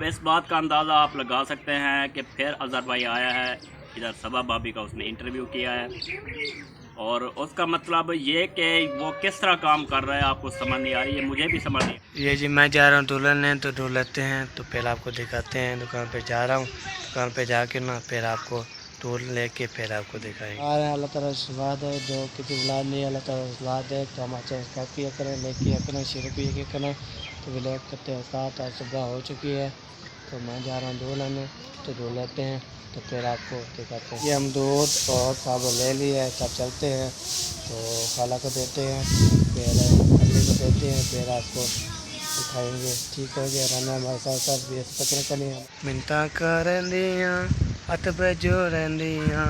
इस बात का अंदाज़ा आप लगा सकते हैं कि फिर अज़हर भाई आया है इधर, सबा भाभी का उसने इंटरव्यू किया है और उसका मतलब ये कि वो किस तरह काम कर रहा है आपको समझ नहीं आ रही है, मुझे भी समझ नहीं। ये जी मैं जा रहा हूँ दुल्हन है तो ढूंढ लेते हैं, तो पहले आपको दिखाते हैं। दुकान पे जा रहा हूँ, दुकान पे जाके ना फिर आपको टूल लेके फिर आपको दिखाएंगे। अल्लाह ताला स्वाद है जो किसी औलाद नहीं, अल्लाह ताला स्वाद है तो हम अच्छा किया करें, लेके करें, शुरू किया करें तो विलेट करते हैं साथ। आज सुबह हो चुकी है तो मैं जा रहा हूँ दुल्हन तो ढूंढ लेते हैं तो फिर आपको दिखाते हैं। ये हम दूध और साबुन ले लिए है, सब चलते हैं तो खाला को देते हैं, फिर अम्मी को देते हैं, फिर आपको दिखाएंगे। ठीक हो गया रहना हमारे साथ साथ भी पकड़ करें। मिनता करेंदियाँ हथ पे जो रहंदियाँ,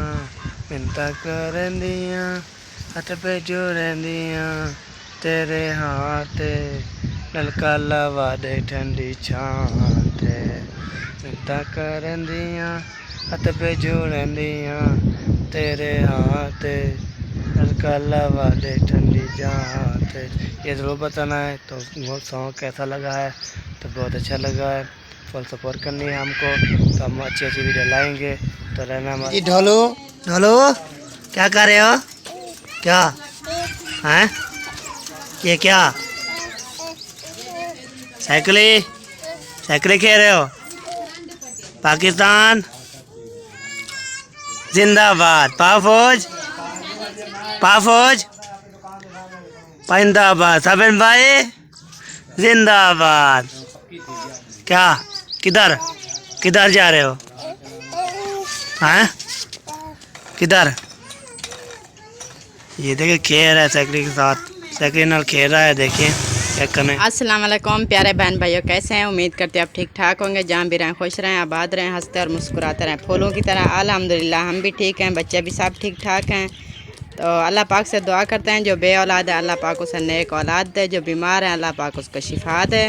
मिनता करेंदियाँ हथ पे जो रहंदियाँ, तेरे हाथ नलका लवा दे ठंडी छां ते। मिनता करेंदियाँ हथ पे जो रहंदियाँ, तेरे हाथ नलका लवा दे ठंडी छां ते। ये ज़रूर बताना है तो वो सॉन्ग कैसा लगा है, तो बहुत अच्छा लगा है। फुल सपोर्ट करनी है हमको तो हम अच्छी अच्छी वीडियो लाएंगे तो रहना हमारे। ढोलू ढोलू क्या कर रहे हो, क्या हैं ये क्या साइकिली साइकिल खेल रहे हो? पाकिस्तान जिंदाबाद, पाफौज पाफौज जिंदाबाद, साबिन भाई जिंदाबाद। क्या किधर किधर जा रहे हो हैं, किधर? ये देखिए खेल रहा है साइकिल के साथ, साइकिल नाल खेल रहा है, देखिए क्या करना है। अस्सलाम वालेकुम प्यारे बहन भाइयों, कैसे हैं? उम्मीद करते हैं आप ठीक ठाक होंगे, जहाँ भी रहें खुश रहें, आबाद रहें, हंसते और मुस्कुराते रहें फूलों की तरह। अल्हम्दुलिल्लाह हम भी ठीक हैं, बच्चे भी सब ठीक ठाक हैं। तो अल्लाह पाक से दुआ करते हैं जो बे औलाद है अल्लाह पाक उसे नेक औलाद दे, जो बीमार है अल्लाह पाक उसको शिफा दे।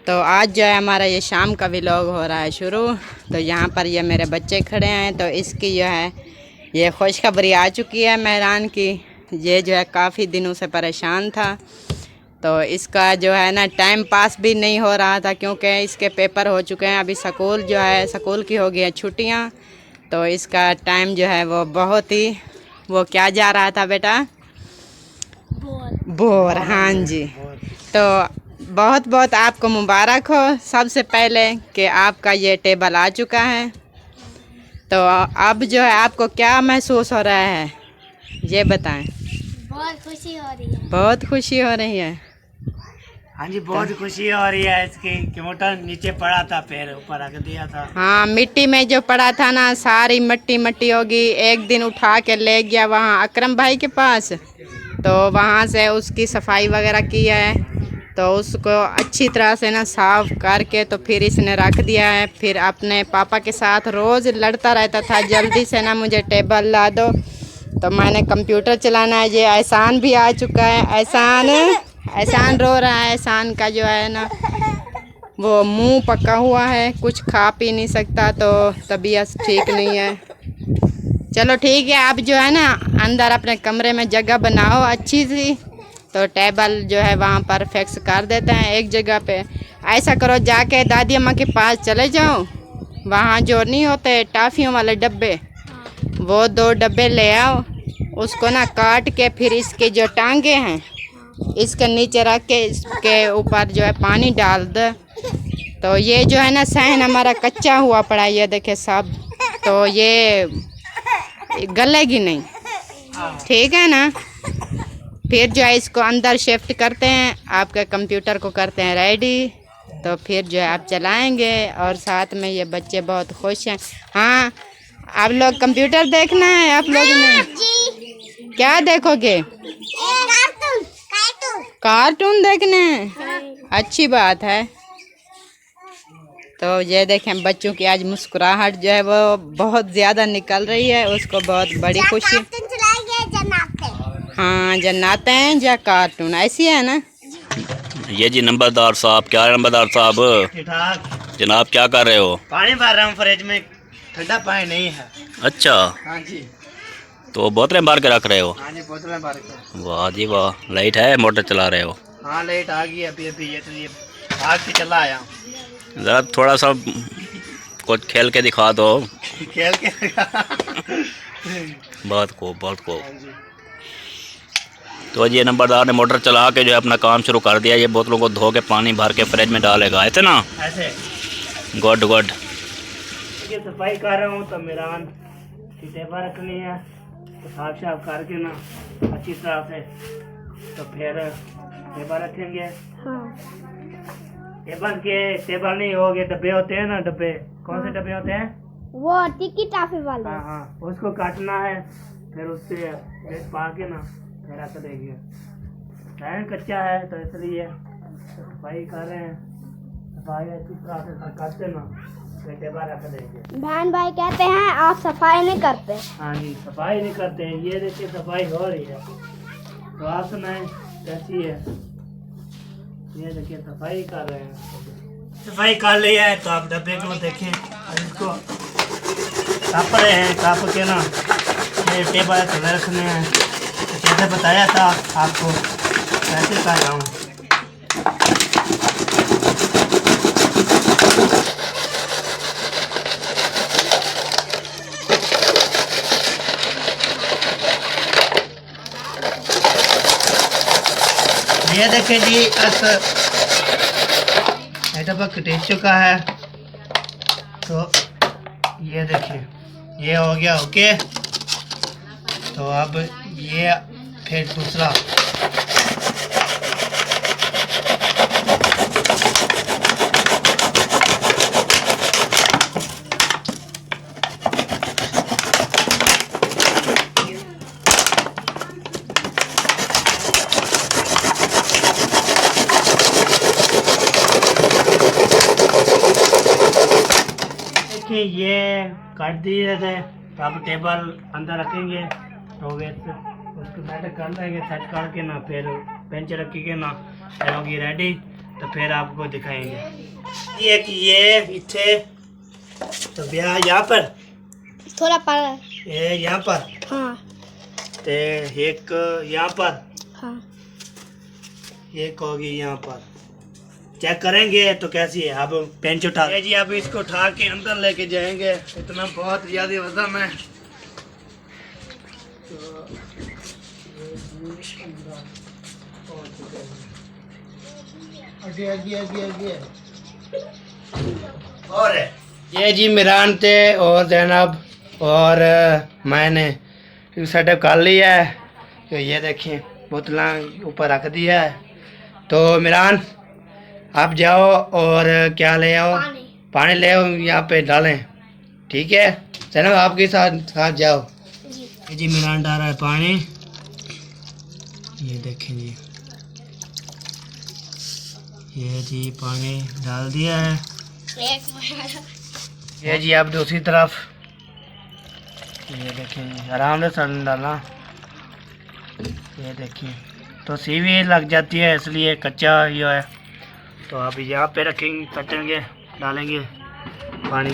तो आज जो है हमारा ये शाम का व्लॉग हो रहा है शुरू। तो यहाँ पर ये मेरे बच्चे खड़े हैं, तो इसकी जो है ये खुशखबरी आ चुकी है मेहरान की। ये जो है काफ़ी दिनों से परेशान था, तो इसका जो है ना टाइम पास भी नहीं हो रहा था क्योंकि इसके पेपर हो चुके हैं। अभी स्कूल जो है स्कूल की हो गई है छुट्टियाँ, तो इसका टाइम जो है वो बहुत ही वो क्या जा रहा था बेटा, बोर। हाँ जी, तो बहुत बहुत आपको मुबारक हो सबसे पहले कि आपका ये टेबल आ चुका है। तो अब जो है आपको क्या महसूस हो रहा है ये बताएं। बहुत खुशी हो रही है। बहुत खुशी हो रही है। हाँ जी बहुत खुशी हो रही है इसकी कि मोटर नीचे पड़ा था, पैर ऊपर रख दिया था। हाँ मिट्टी में जो पड़ा था ना सारी मट्टी मट्टी होगी। एक दिन उठा के ले गया वहाँ अकरम भाई के पास, तो वहाँ से उसकी सफाई वगैरह की है, तो उसको अच्छी तरह से ना साफ करके तो फिर इसने रख दिया है। फिर अपने पापा के साथ रोज़ लड़ता रहता था जल्दी से ना मुझे टेबल ला दो, तो मैंने कंप्यूटर चलाना है। ये एहसान भी आ चुका है, एहसान रो रहा है। एहसान का जो है ना वो मुंह पका हुआ है, कुछ खा पी नहीं सकता, तो तबीयत ठीक नहीं है। चलो ठीक है, आप जो है ना अंदर अपने कमरे में जगह बनाओ अच्छी सी, तो टेबल जो है वहाँ पर फिक्स कर देते हैं एक जगह पे। ऐसा करो जाके दादी अम्मा के पास चले जाओ, वहाँ जो नहीं होते टॉफ़ियों वाले डब्बे, वो 2 डब्बे ले आओ, उसको ना काट के फिर इसके जो टांगे हैं इसके नीचे रख के इसके ऊपर जो है पानी डाल दे, तो ये जो है ना सहन हमारा कच्चा हुआ पड़ा है, ये देखे सब, तो ये गलेगी नहीं, ठीक है ना। फिर जो है इसको अंदर शिफ्ट करते हैं, आपके कंप्यूटर को करते हैं रेडी, तो फिर जो है आप चलाएंगे। और साथ में ये बच्चे बहुत खुश हैं। हाँ आप लोग कंप्यूटर देखना है, आप लोग ने क्या देखोगे? कार्टून देखने हैं, अच्छी बात है। तो ये देखें बच्चों की आज मुस्कुराहट जो है वो बहुत ज़्यादा निकल रही है, उसको बहुत बड़ी खुशी। हाँ जन्नाते हैं या कार्टून ऐसी है ना। ये जी नंबरदार साहब, क्या नंबरदार साहब ठीक जनाब क्या कर रहे हो? पानी भर रहा हूँ फ्रिज में, ठंडा पानी नहीं है। अच्छा हाँ जी, तो बोतलें भर के रख रहे हो? हाँ जी बोतलें भर के। वाह जी वाह, लाइट है, मोटर चला रहे हो? हाँ लाइट आ गई अभी अभी, ये तो ये भाग के चला आया। ज़रा थोड़ा सा कुछ खेल के दिखा दो। खेल के बहुत खूब, बहुत खूब। तो ये नंबरदार ने मोटर चला के जो है अपना काम शुरू कर दिया। ये बोतलों को धो के पानी भर के फ्रिज में डालेगा, ऐसे ना। ऐसे गुड गुड। ये सफाई कर रहा हूँ तो मिरान की टेबल रखनी है, तो साफ साफ करके ना अच्छी तरह से, तो फिर टेबल रखेंगे। टेबल नहीं हो गए, डब्बे होते हैं ना, डब्बे कौन से डब्बे होते हैं? वो टिक्की टाफी वाले। हाँ हाँ, उसको काटना है, फिर उससे रेत पा के ना फिर ऐसा देंगे। पैन कच्चा है तो इसलिए सफाई कर रहे हैं। सफाई अच्छी तरह से करते ना फिर टेबल रख देंगे। बहन भाई कहते हैं आप सफाई नहीं करते। हाँ जी, सफाई नहीं करते हैं। ये देखिए सफाई हो रही है, तो आप सुनाएं कैसी है? ये देखिए सफाई कर रहे हैं। सफाई कर लिया है तो आप डब्बे को देखें, इसको काप रहे हैं। काप के ना ये टेबल थले रखने हैं। जैसे बताया था आपको कैसे कर रहा हूँ। ये देखें जी, डब्बा कटेज चुका है, तो ये देखिए ये हो गया ओके। तो अब ये फिर दूसरा ये काट दिए थे, तो अब टेबल अंदर रखेंगे। तो वे उसको सेट कर लेंगे, सेट करके ना फिर बेंच रखेंगे ना, फिर होगी रेडी। तो फिर आपको दिखाएंगे। ये कि ये इथे तो ब्याह यहाँ पर, थोड़ा पर। ये यहाँ पर, हाँ ते एक यहाँ पर, हाँ। एक होगी यहाँ पर। चेक करेंगे तो कैसी है। अब बेंच उठा जी, अब इसको उठा के अंदर लेके जाएंगे। इतना बहुत ज्यादा वजन है। और ये जी मिरान थे और जैनब और मैंने सेटअप कर लिया है। तो ये देखिए बोतल ऊपर रख दिया है। तो मिरान आप जाओ और क्या ले आओ, पानी ले आओ, यहाँ पे डालें, ठीक है? चलो आपके साथ जाओ जी। मिरान डाल रहा है पानी, ये देखें जी, ये जी पानी डाल दिया है। ये जी अब दूसरी तरफ, ये देखें आराम से सन डालना। ये देखिए तो सीवी लग जाती है, इसलिए कच्चा ये है। तो आप यहाँ पे रखेंगे, कटेंगे, डालेंगे पानी।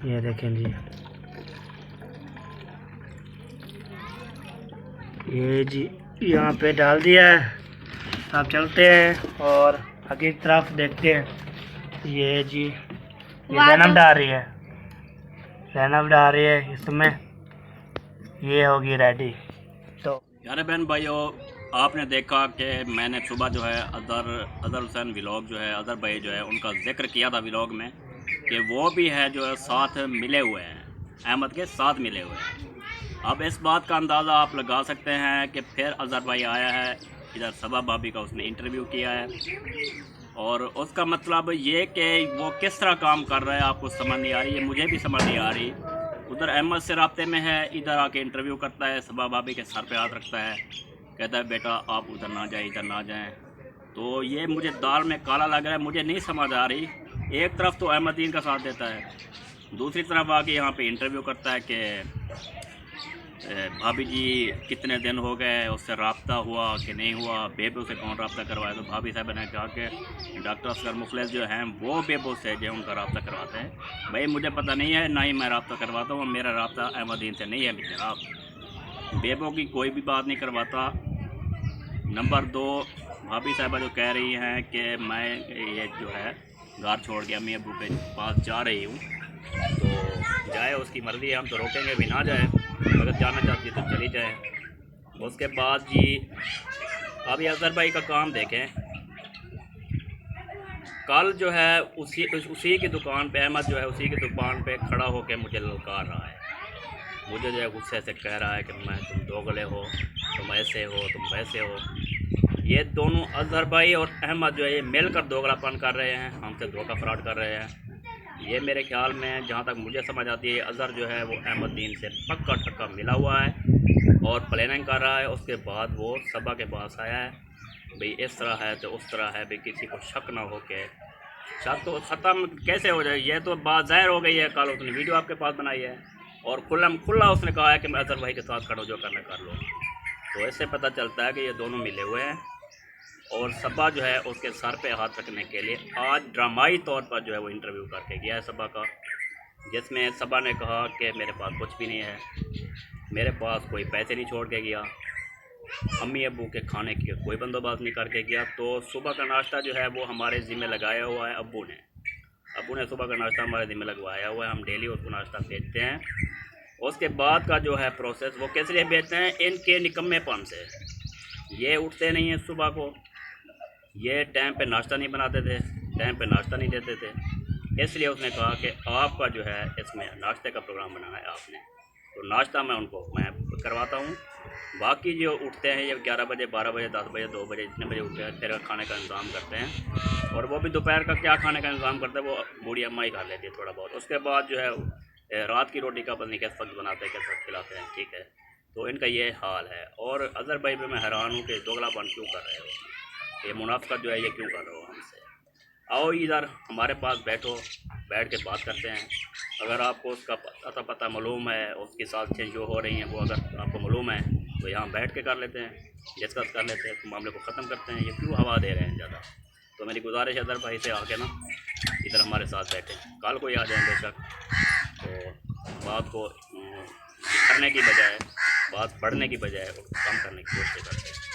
ये देखें जी, ये जी यहाँ पे डाल दिया है। आप चलते हैं और आगे की तरफ देखते हैं। ये जी ये जैनब डाल रही है, जैनब डाल रही है इसमें, ये होगी रेडी। तो यार बहन भाइयों, आपने देखा कि मैंने सुबह जो है अजहर हुसैन व्लॉग जो है, अजहर भाई जो है उनका जिक्र किया था व्लॉग में कि वो भी है जो है साथ मिले हुए हैं, अहमद के साथ मिले हुए हैं। अब इस बात का अंदाज़ा आप लगा सकते हैं कि फिर अजहर भाई आया है इधर, सबा भाभी का उसने इंटरव्यू किया है, और उसका मतलब ये कि वो किस तरह काम कर रहा है आपको समझ नहीं आ रही है, मुझे भी समझ नहीं आ रही। उधर अहमद से राब्ते में है, इधर आके इंटरव्यू करता है, सबा भाभी के सर पे हाथ रखता है, कहता है बेटा आप उधर ना जाएं, इधर ना जाएं। तो ये मुझे दाल में काला लग रहा है, मुझे नहीं समझ आ रही। एक तरफ तो अहमदीन का साथ देता है, दूसरी तरफ आके यहाँ पे इंटरव्यू करता है कि भाभी जी कितने दिन हो गए, उससे रब्ता हुआ कि नहीं हुआ, बेबो से कौन रब्ता करवाया। तो भाभी साहब ने कहा कि डॉक्टर असगर मुखलिस जो हैं वो बेबो से जो उनका रब्ता करवाते हैं। भाई मुझे पता नहीं है, ना ही मैं रब्ता करवाता हूँ, मेरा रब्ता अहमदीन से नहीं है जनाब, बेबो की कोई भी बात नहीं करवाता। नंबर 2, भाभी साहबा जो कह रही हैं कि मैं ये जो है घर छोड़ के अम्मी अबू के पास जा रही हूँ। तो जाए उसकी मर्ज़ी है, हम तो रोकेंगे भी ना जाए, अगर जाना चाहती है तो चली जाए। उसके बाद जी अभी अज़हर भाई का काम देखें। कल जो है उसी की दुकान पे अहमद जो है उसी की दुकान पे खड़ा होकर मुझे ललकार रहा है। मुझे जो है गुस्से से कह रहा है कि मैं तुम दोगले हो, तुम ऐसे हो, तुम वैसे हो। ये दोनों अज़हर भाई और अहमद जो है ये मिलकर दोगलापन कर रहे हैं, हमसे धोखा फ्रॉड कर रहे हैं। ये मेरे ख्याल में जहाँ तक मुझे समझ आती है, अज़हर जो है वो अहमदीन से पक्का ठक्का मिला हुआ है और प्लानिंग कर रहा है। उसके बाद वो सबा के पास आया है, भाई इस तरह है तो उस तरह है, भाई किसी को शक ना हो के शक तो ख़त्म कैसे हो जाए। ये तो बात ज़ाहिर हो गई है, कल उसने वीडियो आपके पास बनाई है और खुला उसने कहा है कि मैं अज़हर भाई के साथ खड़ो, जो करना कर लो। तो इससे पता चलता है कि ये दोनों मिले हुए हैं। और सबा जो है उसके सर पे हाथ रखने के लिए आज ड्रामाई तौर पर जो है वो इंटरव्यू करके गया है सबा का, जिसमें सबा ने कहा कि मेरे पास कुछ भी नहीं है, मेरे पास कोई पैसे नहीं छोड़ के गया, अम्मी अबू के खाने की कोई बंदोबस्त नहीं करके गया। तो सुबह का नाश्ता जो है वो हमारे ज़िम्मे लगाया हुआ है अब्बू ने सुबह का नाश्ता हमारे ज़िम्मे लगवाया हुआ है, हम डेली उसको नाश्ता भेजते हैं। उसके बाद का जो है प्रोसेस वो किस लिए भेजते हैं, इनके निकम्मेपन से। ये उठते नहीं हैं सुबह को, ये टाइम पे नाश्ता नहीं बनाते थे, टाइम पे नाश्ता नहीं देते थे, इसलिए उसने कहा कि आपका जो है इसमें नाश्ते का प्रोग्राम बनाना है आपने। तो नाश्ता मैं करवाता हूँ। बाकी जो उठते हैं ये 11 बजे, 12 बजे, 10 बजे, 2 बजे, जितने बजे उठते हैं फिर खाने का इंतज़ाम करते हैं। और वो भी दोपहर का क्या खाने का इंतज़ाम करते हैं वो बूढ़ी अम्मा ही खा लेती है थोड़ा बहुत। उसके बाद जो है रात की रोटी का पता नहीं किस वक्त बनाते हैं, किस वक्त खिलाते हैं, ठीक है। तो इनका ये हाल है। और अज़हर भाई पे मैं हैरान हूँ कि दोगलापन क्यों कर रहे हो, ये मुनाफिकत जो है ये क्यों कर रहे हो हमसे। आओ इधर हमारे पास बैठो, बैठ के बात करते हैं। अगर आपको उसका पता मालूम है, उसकी साजिशें जो हो रही हैं वो अगर आपको मालूम है तो यहाँ बैठ के कर लेते हैं, डिस्कस कर लेते हैं, तो मामले को ख़त्म करते हैं। ये क्यों हवा दे रहे हैं ज़्यादा। तो मेरी गुजारिश है अज़हर भाई से आके ना इधर हमारे साथ बैठे, कल को ही आ जाए बेशक, तो बात को करने की बजाय, बात बढ़ने की बजाय कम करने की कोशिश करते हैं।